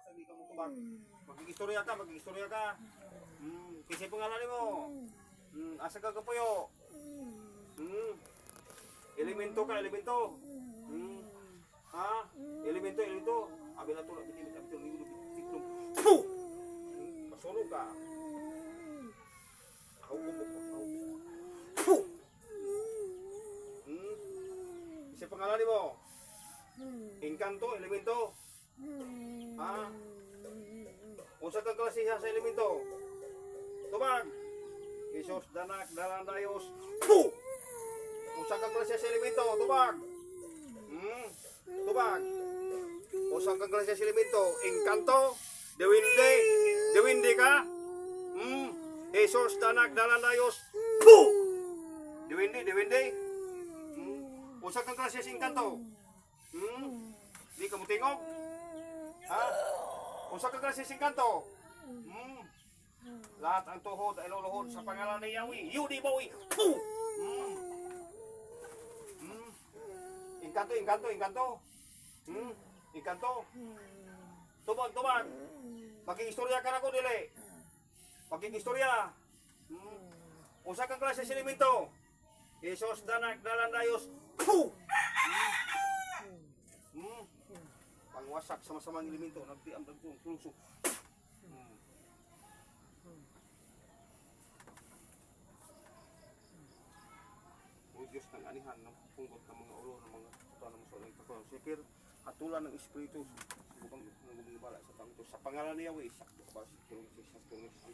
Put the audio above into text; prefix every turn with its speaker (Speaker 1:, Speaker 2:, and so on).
Speaker 1: Sabi ka mo tubag. Magkikistorya ka, magkikistorya ka. Kasi pangalan mo. Asa ka kapuyo. Elemento ka, elemento. Ha? Elemento, elemento. Abi na tulad bitimit ang tulad bitimit. Puh! Masunog ka. Ako kumukot. Puh! Kasi pangalan mo. Encanto, elemento. Ha? Unsa ka klase sa elemento? Tubag. Isos danak dalandayos. Puh! Unsa ka klase sa elemento? Tubag. Tubag. Unsa ka klase sa elemento? Encanto, dewinde ka? Isos danak dalandayos. Puh! Dewinde. Unsa ka klase sa encanto? Di ka mo tingog? Ha? Unsa ka klase sa encanto? Lahat ang tuhod ay luluhod sa pangalan ni Yahweh. Yudi Boy. Puh! Encanto. Encanto. Tubag. Maging-istorya ka na ko, dili. Maging-istorya. Unsa ka klase sa elemento? Isos danak dalandayos. Puh! Pangwasak sama-sama ng elemento. Nagdiam dagtong. O Diyos ng anihan ng punggot ng mga ulo ng mga puta ng masalang kakulang sikir at tulan ng espiritu subukang ng gumibala sa pangito sa pangalan ni Yahweh sakto ka ba sa tulong sa